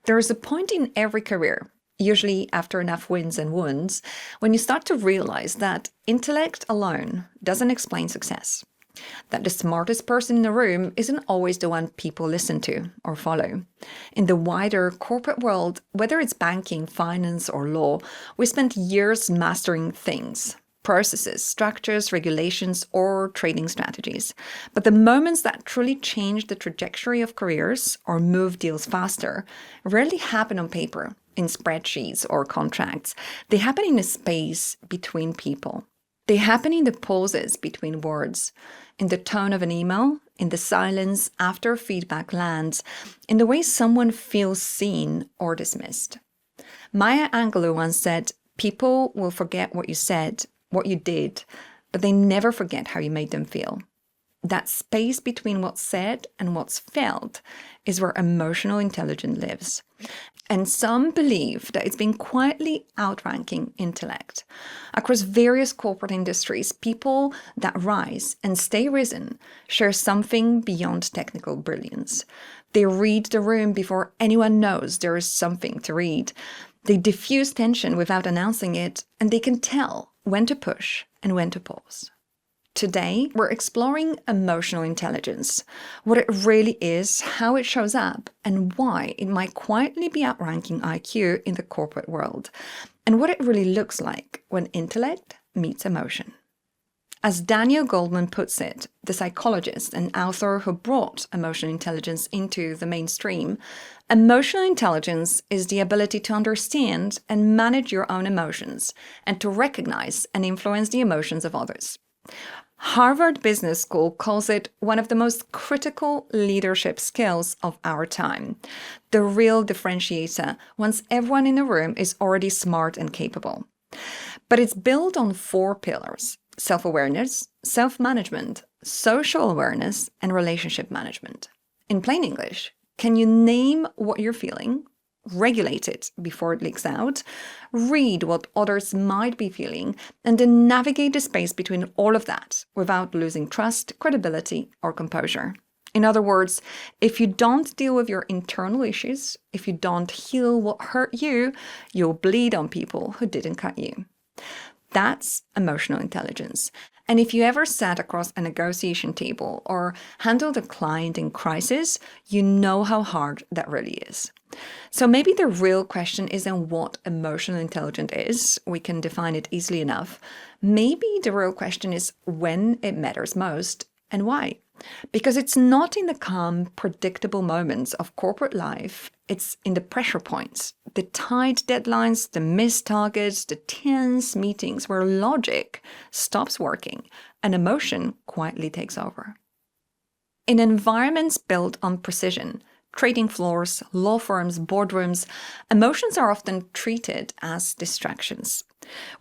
There is a point in every career, usually after enough wins and wounds, when you start to realize that intellect alone doesn't explain success. That the smartest person in the room isn't always the one people listen to or follow. In the wider corporate world, whether it's banking, finance, or law, we spent years mastering things. Processes, structures, regulations, or trading strategies. But the moments that truly change the trajectory of careers or move deals faster rarely happen on paper, in spreadsheets or contracts. They happen in a space between people. They happen in the pauses between words, in the tone of an email, in the silence after feedback lands, in the way someone feels seen or dismissed. Maya Angelou once said, "People will forget what you said, what you did, but they never forget how you made them feel." That space between what's said and what's felt is where emotional intelligence lives. And some believe that it's been quietly outranking intellect. Across various corporate industries, people that rise and stay risen share something beyond technical brilliance. They read the room before anyone knows there is something to read. They diffuse tension without announcing it, and they can tell when to push and when to pause. Today, we're exploring emotional intelligence, what it really is, how it shows up, and why it might quietly be outranking IQ in the corporate world, and what it really looks like when intellect meets emotion. As Daniel Goleman puts it, the psychologist and author who brought emotional intelligence into the mainstream, emotional intelligence is the ability to understand and manage your own emotions and to recognize and influence the emotions of others. Harvard Business School calls it one of the most critical leadership skills of our time, the real differentiator once everyone in the room is already smart and capable. But it's built on 4 pillars: self-awareness, self-management, social awareness, and relationship management. In plain English, can you name what you're feeling, regulate it before it leaks out, read what others might be feeling, and then navigate the space between all of that without losing trust, credibility, or composure? In other words, if you don't deal with your internal issues, if you don't heal what hurt you, you'll bleed on people who didn't cut you. That's emotional intelligence. And if you ever sat across a negotiation table or handled a client in crisis, you know how hard that really is. So maybe the real question isn't what emotional intelligence is. We can define it easily enough. Maybe the real question is when it matters most and why. Because it's not in the calm, predictable moments of corporate life, it's in the pressure points, the tight deadlines, the missed targets, the tense meetings where logic stops working and emotion quietly takes over. In environments built on precision, trading floors, law firms, boardrooms, emotions are often treated as distractions.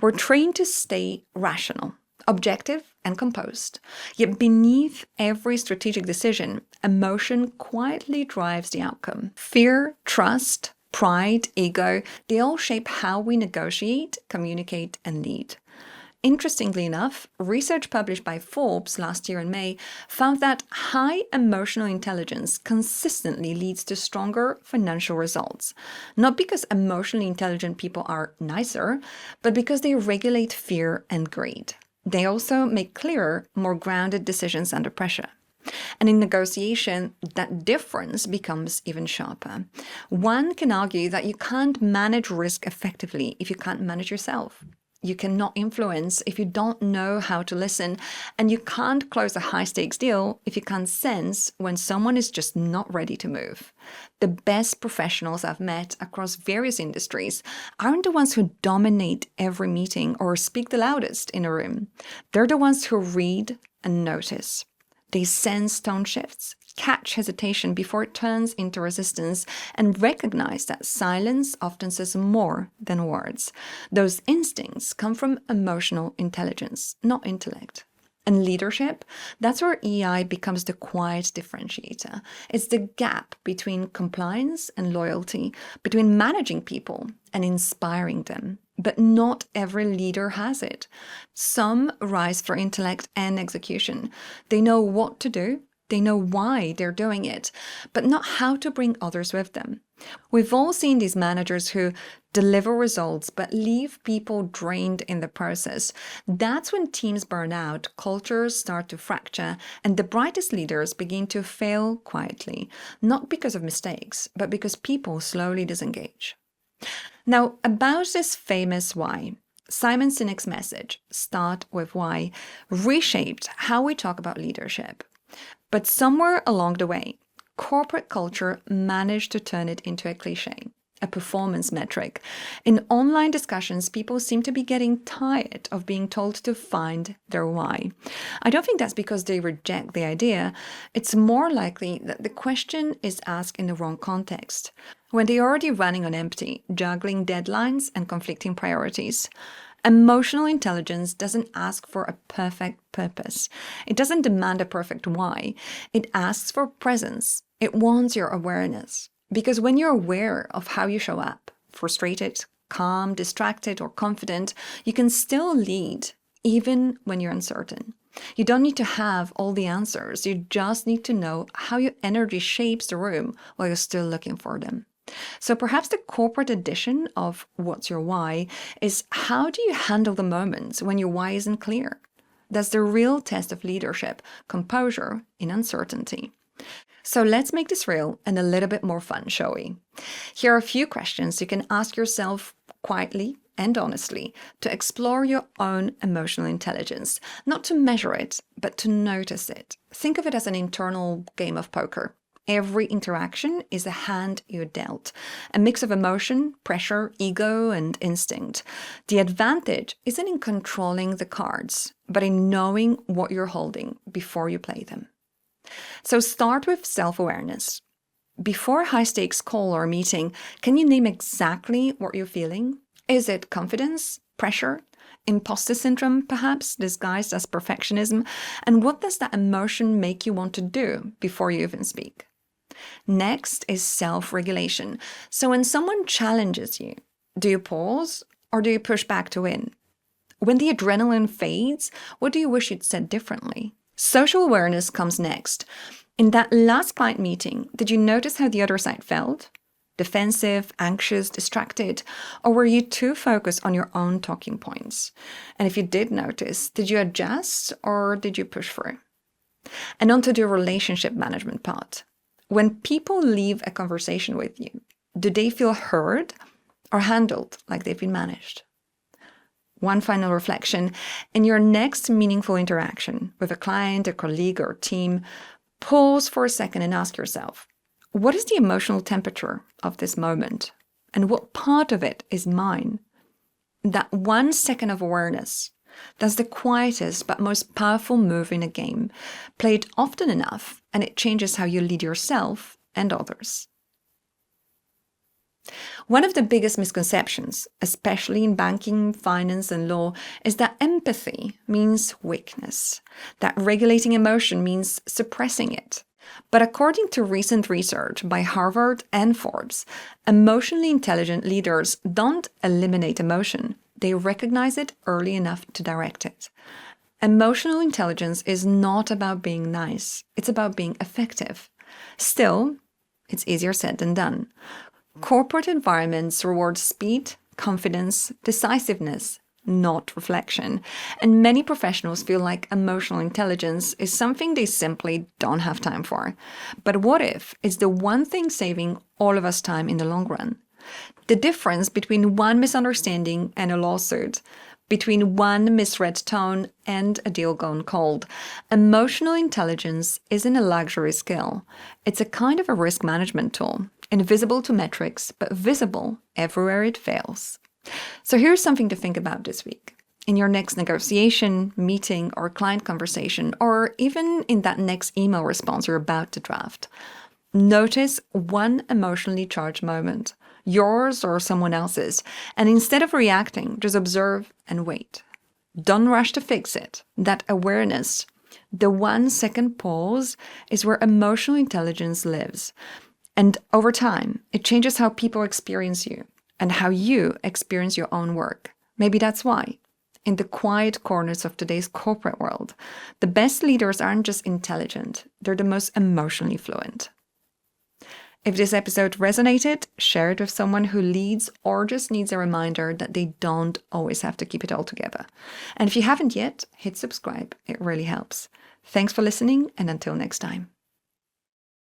We're trained to stay rational, objective, and composed. Yet beneath every strategic decision, emotion quietly drives the outcome. Fear, trust, pride, ego, they all shape how we negotiate, communicate, and lead. Interestingly enough, research published by Forbes last year in May found that high emotional intelligence consistently leads to stronger financial results. Not because emotionally intelligent people are nicer, but because they regulate fear and greed. They also make clearer, more grounded decisions under pressure. And in negotiation, that difference becomes even sharper. One can argue that you can't manage risk effectively if you can't manage yourself. You cannot influence if you don't know how to listen, and you can't close a high-stakes deal if you can't sense when someone is just not ready to move. The best professionals I've met across various industries aren't the ones who dominate every meeting or speak the loudest in a room. They're the ones who read and notice. They sense tone shifts, catch hesitation before it turns into resistance, and recognize that silence often says more than words. Those instincts come from emotional intelligence, not intellect. And leadership, that's where EI becomes the quiet differentiator. It's the gap between compliance and loyalty, between managing people and inspiring them. But not every leader has it. Some rise for intellect and execution. They know what to do, They know why they're doing it, but not how to bring others with them. We've all seen these managers who deliver results but leave people drained in the process. That's when teams burn out, cultures start to fracture, and the brightest leaders begin to fail quietly, not because of mistakes, but because people slowly disengage. Now, about this famous why, Simon Sinek's message, "Start with why," reshaped how we talk about leadership. But somewhere along the way, corporate culture managed to turn it into a cliche, a performance metric. In online discussions, people seem to be getting tired of being told to find their why. I don't think that's because they reject the idea. It's more likely that the question is asked in the wrong context, when they're already running on empty, juggling deadlines and conflicting priorities. Emotional intelligence doesn't ask for a perfect purpose. It doesn't demand a perfect why. It asks for presence. It wants your awareness. Because when you're aware of how you show up, frustrated, calm, distracted, or confident, you can still lead, even when you're uncertain. You don't need to have all the answers. You just need to know how your energy shapes the room while you're still looking for them. So perhaps the corporate edition of "What's Your Why" is, how do you handle the moments when your why isn't clear? That's the real test of leadership, composure in uncertainty. So let's make this real and a little bit more fun, shall we? Here are a few questions you can ask yourself quietly and honestly to explore your own emotional intelligence, not to measure it, but to notice it. Think of it as an internal game of poker. Every interaction is a hand you're dealt, a mix of emotion, pressure, ego, and instinct. The advantage isn't in controlling the cards, but in knowing what you're holding before you play them. So start with self-awareness. Before a high-stakes call or meeting, can you name exactly what you're feeling? Is it confidence, pressure, imposter syndrome, perhaps, disguised as perfectionism? And what does that emotion make you want to do before you even speak? Next is self-regulation. So when someone challenges you, do you pause or do you push back to win? When the adrenaline fades, what do you wish you'd said differently? Social awareness comes next. In that last client meeting, did you notice how the other side felt? Defensive, anxious, distracted? Or were you too focused on your own talking points? And if you did notice, did you adjust or did you push through? And onto the relationship management part. When people leave a conversation with you, do they feel heard or handled like they've been managed? One final reflection. In your next meaningful interaction with a client, a colleague, or team, pause for a second and ask yourself, what is the emotional temperature of this moment? And what part of it is mine? That 1 second of awareness, that's the quietest but most powerful move in a game. Play it often enough, and it changes how you lead yourself and others. One of the biggest misconceptions, especially in banking, finance, and law, is that empathy means weakness, that regulating emotion means suppressing it. But according to recent research by Harvard and Forbes, emotionally intelligent leaders don't eliminate emotion. They recognize it early enough to direct it. Emotional intelligence is not about being nice. It's about being effective. Still, it's easier said than done. Corporate environments reward speed, confidence, decisiveness, not reflection. And many professionals feel like emotional intelligence is something they simply don't have time for. But what if it's the one thing saving all of us time in the long run? The difference between one misunderstanding and a lawsuit, between one misread tone and a deal gone cold. Emotional intelligence isn't a luxury skill. It's a kind of a risk management tool, invisible to metrics, but visible everywhere it fails. So here's something to think about this week. In your next negotiation, meeting, or client conversation, or even in that next email response you're about to draft, notice one emotionally charged moment, yours or someone else's, and instead of reacting, just observe and wait. Don't rush to fix it. That awareness, the 1 second pause, is where emotional intelligence lives. And over time, it changes how people experience you and how you experience your own work. Maybe that's why. in the quiet corners of today's corporate world, the best leaders aren't just intelligent, they're the most emotionally fluent. If this episode resonated, share it with someone who leads or just needs a reminder that they don't always have to keep it all together. And if you haven't yet, hit subscribe. It really helps. Thanks for listening, and until next time.